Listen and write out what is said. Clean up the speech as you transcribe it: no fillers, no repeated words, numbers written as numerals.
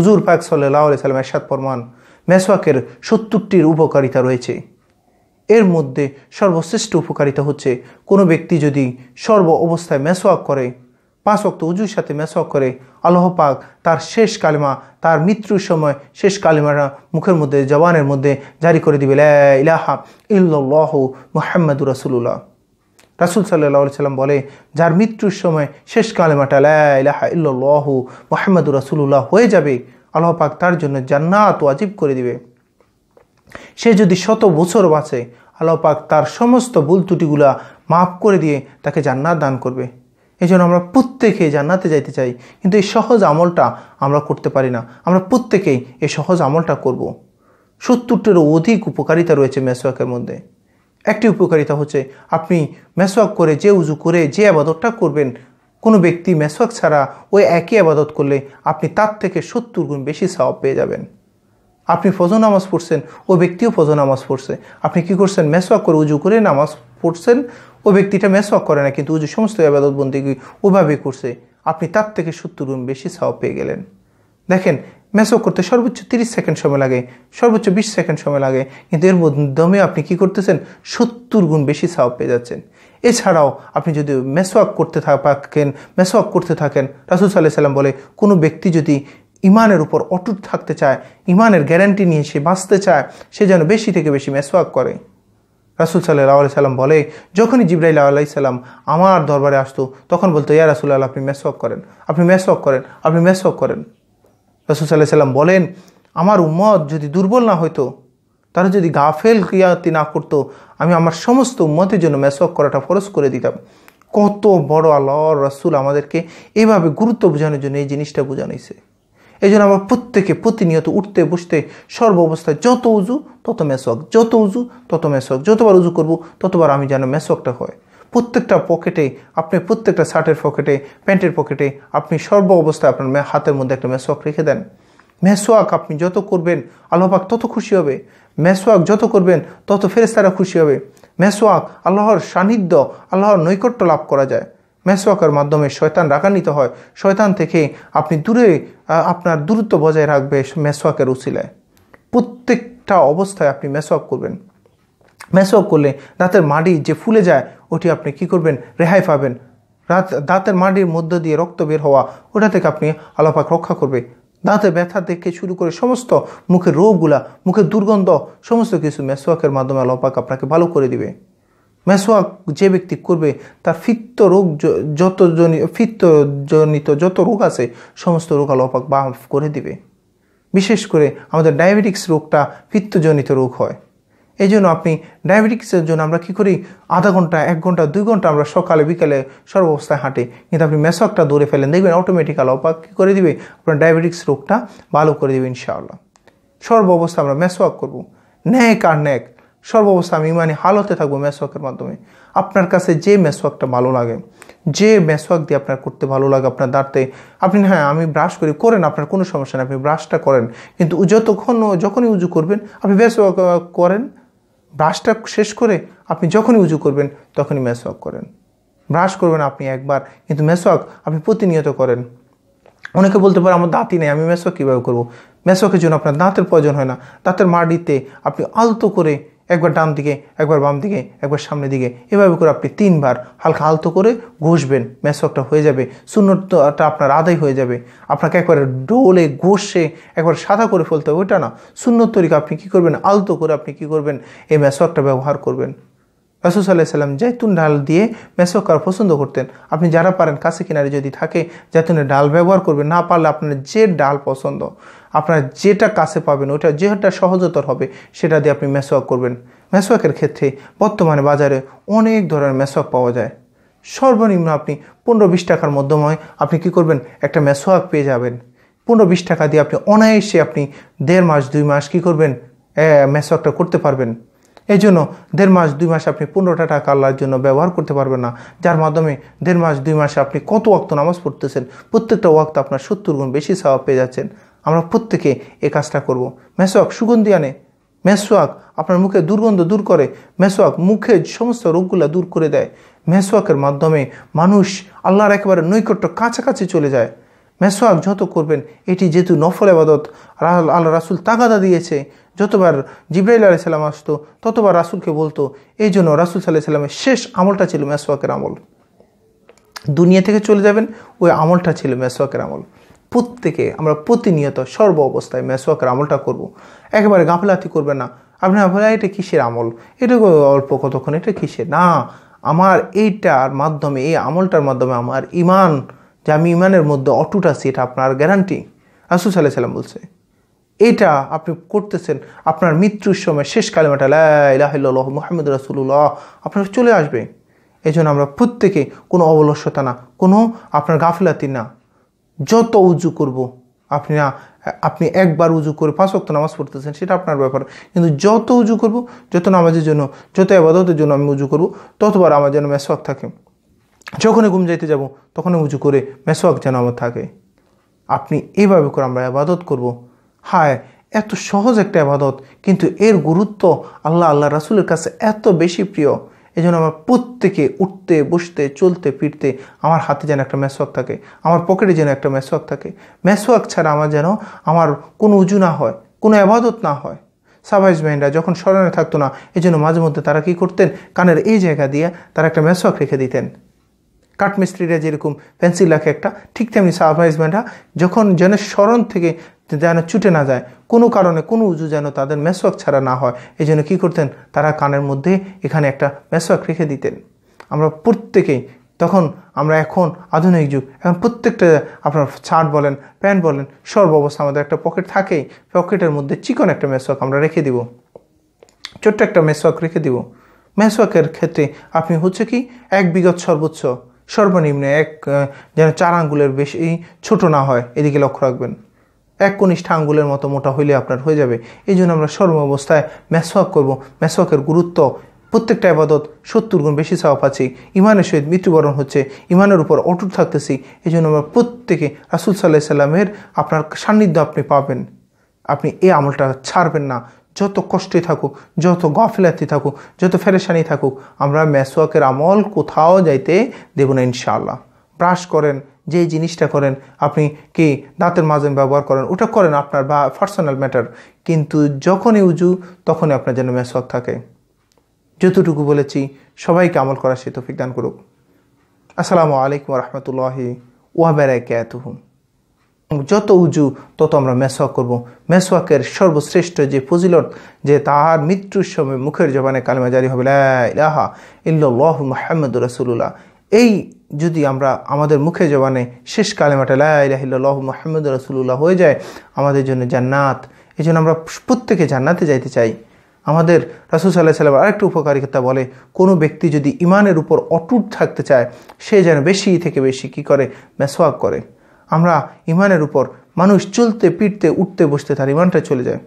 হুজুর পাক সাল্লাল্লাহু আলাইহি সাল্লাম ইরশাদ ফরমান, মেসওয়াকের 70টির উপকারিতা রয়েছে। এর মধ্যে সর্বশ্রেষ্ঠ উপকারিতা হচ্ছে কোনো ব্যক্তি যদি সর্ব অবস্থায় মেসওয়াক করে, 5 ওয়াক্ত উজুর সাথে মেসওয়াক করে, আল্লাহ পাক তার শেষ কালিমা, তার মৃত্যুর সময় শেষ কালিমাটা মুখের মধ্যে, জবানের মধ্যে জারি করে দিবে, লা ইলাহা ইল্লাল্লাহু মুহাম্মাদুর রাসূলুল্লাহ। রাসূল সাল্লাল্লাহু আলাইহি সাল্লাম বলে, যার মৃত্যুর সময় শেষ কালিমাটা লা ইলাহা ইল্লাল্লাহু মুহাম্মাদুর রাসূলুল্লাহ হয়ে যাবে, আল্লাহ পাক তার জন্য জান্নাত ওয়াজিব করে দিবে। সে যদি 100 বছর বাঁচে, আল্লাহ পাক তার সমস্ত ভুল ত্রুটিগুলা মাফ করে দিয়ে তাকে জান্নাত দান করবে। এই জন্য আমরা প্রত্যেকে জান্নাতে যাইতে চাই, কিন্তু এই সহজ আমলটা আমরা করতে পারি না। আমরা প্রত্যেকেই এই সহজ আমলটা করব। 70টিরও অধিক উপকারিতা রয়েছে মেসওয়াকের মধ্যে। একটি উপকারিতা হচ্ছে, আপনি মেসওয়াক করে যে উজু করে যে আবাদতটা করবেন, কোনো ব্যক্তি মেসওয়াক ছাড়া ওই একই আবাদত করলে আপনি তার থেকে 70 গুণ বেশি সওয়াব পেয়ে যাবেন। আপনি ফজর নামাজ পড়ছেন, ওই ব্যক্তিও ফজর নামাজ পড়ছে। আপনি কি করছেন? মেসওয়াক করে উজু করে নামাজ পড়ছেন, ওই ব্যক্তিটা মেসওয়াক করে না, কিন্তু উজু সমস্ত ইবাদত বন্দেগী ওভাবেই করছে। আপনি তার থেকে 70 গুণ বেশি সওয়াব পেয়ে গেলেন। দেখেন, মেসওয়াক করতে সর্বোচ্চ 30 সেকেন্ড সময় লাগে, সর্বোচ্চ 20 সেকেন্ড সময় লাগে, কিন্তু এর মাধ্যমে আপনি কি করতেছেন? 70 গুণ বেশি সওয়াব পেয়ে যাচ্ছেন। এছাড়াও আপনি যদি মেসওয়াক করতে থাকেন, রাসূল সাল্লাল্লাহু আলাইহি সাল্লাম বলে, কোনো ব্যক্তি যদি ইমানের উপর অটুট থাকতে চায়, ইমানের গ্যারান্টি নিয়ে সে বাঁচতে চায়, সে যেন বেশি থেকে বেশি মেসওয়াক করে। রাসূল সাল্লাল্লাহু আলাইহি সাল্লাম বলে, যখনই জিবরাইল আলাইহিস সালাম আমার দরবারে আসতো, তখন বলতো, ইয়া রাসূলুল্লাহ, আপনি মেসওয়াক করেন, আপনি মেসওয়াক করেন, আপনি মেসওয়াক করেন। রাসূল সাল্লাল্লাহু আলাইহি সাল্লাম বলেন, আমার উম্মত যদি দুর্বল না হইতো, তারা যদি গাফেল কিয়াতি না করতো, আমি আমার সমস্ত উম্মতের জন্য মেসওয়াক করাটা ফরজ করে দিতাম। কত বড় আল্লাহর রাসূল আমাদেরকে এইভাবে গুরুত্ব বোঝানোর জন্য এই জিনিসটা বোঝানোইছে। এই জন্য আমরা প্রত্যেকে প্রতিনিয়ত উঠতে বসতে সর্ব অবস্থায় যত উজু তত মেসওয়াক, যত উজু তত মেসওয়াক, যতবার উজু করব ততবার আমি যেন মেসওয়াকটা হয়। প্রত্যেকটা পকেটে, আপনি প্রত্যেকটা শার্টের পকেটে, প্যান্টের পকেটে আপনি সর্ব অবস্থায় আপনার হাতের মধ্যে একটা মেসওয়াক রেখে দেন। মেসওয়াক আপনি যত করবেন, আল্লাহ পাক তত খুশি হবে। মেসওয়াক যত করবেন তত ফেরেশতারা খুশি হবে। মেসওয়াক আল্লাহর সান্নিধ্য, আল্লাহর নৈকট্য লাভ করা যায়। মেসওয়াকের মাধ্যমে শয়তান রাগান্বিত হয়, শয়তান থেকে আপনি দূরে, আপনার দূরত্ব বজায় রাখবে মেসওয়াকের উসিলায়। প্রত্যেকটা অবস্থায় আপনি মেসওয়াক করবেন। মেসওয়াক করলে দাঁতের মাড়ি যে ফুলে যায়, ওটি আপনি কি করবেন? রেহাই পাবেন। দাঁতের মাড়ির মধ্য দিয়ে রক্ত বের হওয়া, ওটা থেকে আপনি আল্লাহ পাক রক্ষা করবে। দাঁতে ব্যথা থেকে শুরু করে সমস্ত মুখের রোগগুলা, মুখের দুর্গন্ধ, সমস্ত কিছু মেসওয়াকের মাধ্যমে আল্লাহ পাক আপনাকে ভালো করে দিবে। মেসওয়াক যে ব্যক্তি করবে, তার ফিত্তজনিত যত রোগ আছে, সমস্ত রোগ আল্লাহ পাক মাফ করে দিবে। বিশেষ করে আমাদের ডায়াবেটিক্স রোগটা ফিত্তজনিত রোগ হয়। এই জন্য আপনি ডায়াবেটিক্সের জন্য আমরা কী করি? আধা ঘন্টা, 1 ঘন্টা, 2 ঘন্টা আমরা সকালে বিকালে সর্ব অবস্থায় হাঁটে, কিন্তু আপনি মেসওয়াকটা দৌড়ে ফেলেন, দেখবেন অটোমেটিক আল্লাহ পাক কী করে দিবে? আপনার ডায়াবেটিক্স রোগটা ভালো করে দেবে ইনশাআল্লাহ। সর্ব অবস্থা আমরা মেসওয়াক করব, ন্যাক আর ন্যাক। সর্ব অবস্থা আমি ইমানি হালতে থাকবো মেসওয়াকের মাধ্যমে। আপনার কাছে যে মেসওয়াকটা ভালো লাগে, যে মেসওয়াক দিয়ে আপনার করতে ভালো লাগে, আপনার দাঁতে আপনি, হ্যাঁ আমি ব্রাশ করেন, আপনার কোনো সমস্যা নেই, আপনি ব্রাশটা করেন, কিন্তু যখনই উজু করবেন আপনি মেসওয়াক করেন। ব্রাশটা শেষ করে আপনি যখনই উজু করবেন তখনই মেসওয়াক করেন। ব্রাশ করবেন আপনি একবার, কিন্তু মেসওয়াক আপনি প্রতিনিয়ত করেন। অনেকে বলতে পারে, আমার দাঁতই নেই, আমি মেসওয়াক কীভাবে করবো? মেসওয়াকের জন্য আপনার দাঁতের প্রয়োজন হয় না। দাঁতের মাড়িতে আপনি আলতো করে একবার ডান দিকে, একবার বাম দিকে, একবার সামনের দিকে, এভাবে করে আপনি 3 বার হালকা আলতো করে ঘষবেন, মেসওয়াকটা হয়ে যাবে, সুন্নতটা আপনার আদায় হয়ে যাবে। আপনাকে একবারে ডোলে ঘষে একবার সাদা করে ফেলতে হবে, ওইটা না। সুন্নত তরিকা আপনি কী করবেন? আলতো করে আপনি কী করবেন? এই মেসওয়াকটা ব্যবহার করবেন। রাসূল সাল্লাল্লাহু আলাইহি সাল্লাম জাইতুন ডাল দিয়ে মেসওয়াক করা পছন্দ করতেন। আপনি যারা পারেন, কাছে কিনারে যদি থাকে, জাইতুনের ডাল ব্যবহার করবেন। না পারলে আপনার যে ডাল পছন্দ, আপনার যেটা কাছে পাবেন, ওইটা যেটা সহজতর হবে, সেটা দিয়ে আপনি মেসওয়াক করবেন। মেসওয়াকের ক্ষেত্রে বর্তমানে বাজারে অনেক ধরনের মেসওয়াক পাওয়া যায়। সর্বনিম্ন আপনি 15-20 টাকার মধ্যময় আপনি কি করবেন? একটা মেসওয়াক পেয়ে যাবেন। 15-20 টাকা দিয়ে আপনি অনায়াসে আপনি 1.5 মাস 2 মাস কি করবেন? মেসওয়াকটা করতে পারবেন। এই জন্য 1.5 মাস 2 মাস আপনি 15টা টাকা আল্লাহর জন্য ব্যবহার করতে পারবেন না, যার মাধ্যমে 1.5 মাস 2 মাসে আপনি কত ওয়াক্ত নামাজ পড়তেছেন, প্রত্যেকটা ওয়াক্ত আপনার 70 গুণ বেশি সওয়াব পেয়ে যাচ্ছেন। আমরা প্রত্যেকে এই কাজটা করব। মেসওয়াক সুগন্ধি আনে, মেসওয়াক আপনার মুখে দুর্গন্ধ দূর করে, মেসওয়াক মুখে সমস্ত রোগগুলো দূর করে দেয়। মেসওয়াকের মাধ্যমে মানুষ আল্লাহর একেবারে নৈকট্য কাছাকাছি চলে যায়। মেসওয়াক যত করবেন, এটি যেহেতু নফল ইবাদত, আল্লাহ রাসূল তাগাদা দিয়েছে, যতবার জিবরাইল আলাইহিস সালাম আসতো ততবার রাসূলকে বলতো। এই জন্য রাসূল সাল্লাল্লাহু আলাইহি সাল্লামের শেষ আমলটা ছিল মেসওয়াকের আমল। দুনিয়া থেকে চলে যাবেন, ওই আমলটা ছিল মেসওয়াকের আমল। প্রত্যেকে আমরা প্রতিনিয়ত সর্ব অবস্থায় মেসওয়াকের আমলটা করব। একেবারে গাফলাতি করবেন না। আপনার বলে এটা কিসের আমল, এটা অল্প কতক্ষণ, এটা কিসের না, আমার এইটার মাধ্যমে, এই আমলটার মাধ্যমে আমার ইমান, যে আমি ইমানের মধ্যে অটুট আছি, এটা আপনার গ্যারান্টি। রাসূল সাল্লাল্লাহু আলাইহি সাল্লাম বলছে এটা আপনি করতেছেন, আপনার মৃত্যুর সময় শেষ কালেমাটা লা ইলাহা ইল্লাল্লাহ মুহাম্মাদুর রাসূলুল্লাহ আপনার চলে আসবে। এই জন্য আমরা প্রত্যেকে কোনো অবলস্যতা না, কোনো আপনার গাফিলাতি না। যত উজু করব, আপনি একবার উজু করে 5 ওয়াক্ত নামাজ পড়তেছেন, সেটা আপনার ব্যাপার, কিন্তু যত উজু করব, যত নামাজের জন্য, যত ইবাদতের জন্য আমি উজু করব, ততবার আমার যেন মেসওয়াক থাকে। যখনই ঘুম যাইতে যাব তখনই উজু করে মেসওয়াক যেন আমার থাকে। আপনি এইভাবে করে আমরা ইবাদত করব। হায়, এত সহজ একটা ইবাদত, কিন্তু এর গুরুত্ব আল্লাহ রাসূলের কাছে এত বেশি প্রিয়। এই জন্য আমার প্রত্যেকে উঠতে বসতে চলতে ফিরতে আমার হাতে যেন একটা মেসওয়াক থাকে, আমার পকেটে যেন একটা মেসওয়াক থাকে। মেসওয়াক ছাড়া আমার কোনো উজু না হয়, কোনো ইবাদত না হয়। সাহাবা ইজমাইনরা যখন স্মরণে থাকতো না, এই জন্য মাঝে মধ্যে তারা কী করতেন, কানের এই জায়গা দিয়ে তারা একটা মেসওয়াক রেখে দিতেন। কাঠমিস্ত্রিরা যেরকম পেন্সিল রাখে একটা, ঠিক তেমনি সাহাবা ইজমাইনরা যখন যেন স্মরণ থেকে যেন ছুটে না যায়, কোনো কারণে কোনো উজু যেন তাদের মেসওয়াক ছাড়া না হয়, এই জন্য কী করতেন, তারা কানের মধ্যে এখানে একটা মেসওয়াক রেখে দিতেন। আমরা প্রত্যেকেই তখন, আমরা এখন আধুনিক যুগ, এখন প্রত্যেকটা আপনার শার্ট বলেন, প্যান্ট বলেন, সর্ব অবস্থা আমাদের একটা পকেট থাকেই। পকেটের মধ্যে চিকন একটা মেসওয়াক আমরা রেখে দিব, ছোট্ট একটা মেসওয়াক রেখে দিব। মেসওয়াকের ক্ষেত্রে আপনি হচ্ছে কি 1 বিঘত সর্বোচ্চ, সর্বনিম্ন যেন 4 আঙ্গুলের বেশি ছোট না হয়, এদিকে লক্ষ্য রাখবেন। 1 কনিষ্ঠ আঙ্গুলের মতো মোটা হইলে আপনার হয়ে যাবে। এই জন্য আমরা সর্ব অবস্থায় মেসওয়াক করব। মেসওয়াকের গুরুত্ব, প্রত্যেকটা ইবাদত 70 গুণ বেশি সওয়াব পাচ্ছি, ইমানের সহিত মৃত্যুবরণ হচ্ছে, ইমানের উপর অটুট থাকতেছি। এই জন্য আমরা প্রত্যেকে রাসূল সাল্লাল্লাহু আলাইহি সাল্লামের আপনার সান্নিধ্য আপনি পাবেন। আপনি এই আমলটা ছাড়বেন না। যত কষ্টে থাকুক, যত গাফিলাতি থাকুক, যত ফেরেশানি থাকুক, আমরা মেসওয়াকের আমল কোথাও যাইতে দেব না ইনশাআল্লাহ। ব্রাশ করেন, যে জিনিসটা করেন, আপনি কি দাঁতের মাজেন ব্যবহার করেন, ওটা করেন, আপনার বা পার্সোনাল ম্যাটার, কিন্তু যখনই উজু তখনই আপনার যেন মেসওয়াক থাকে। যতটুকু বলেছি সবাইকে আমল করার সে তৌফিক দান করুক। আসসালামু আলাইকুম ওয়া রাহমাতুল্লাহি ওয়া বারাকাতুহু। যত উজু তত আমরা মেসওয়াক করব। মেসওয়াকের সর্বশ্রেষ্ঠ যে ফজিলত, যে তার মৃত্যুর সময় মুখের জবানে কালেমা জারি হবে, লা ইলাহা ইল্লাল্লাহু মুহাম্মাদুর রাসূলুল্লাহ। এই যদি আমরা আমাদের মুখে জবানে শেষ কালেমাটা লা ইলাহা ইল্লাল্লাহু মুহাম্মাদুর রাসূলুল্লাহ হয়ে যায়, আমাদের জন্য জান্নাত। এই জন্য আমরা প্রত্যেকে জান্নাতে যাইতে চাই। আমাদের রাসূল সাল্লাল্লাহু আলাইহি ওয়াসাল্লাম আরেকটা উপকারিতা বলে, কোনো ব্যক্তি যদি ইমানের উপর অটুট থাকতে চায়, সে যেন বেশি থেকে বেশি কী করে, মেসওয়াক করে। আমরা ইমানের উপর, মানুষ চলতে ফিরতে উঠতে বসতে তার ইমানটা চলে যায়।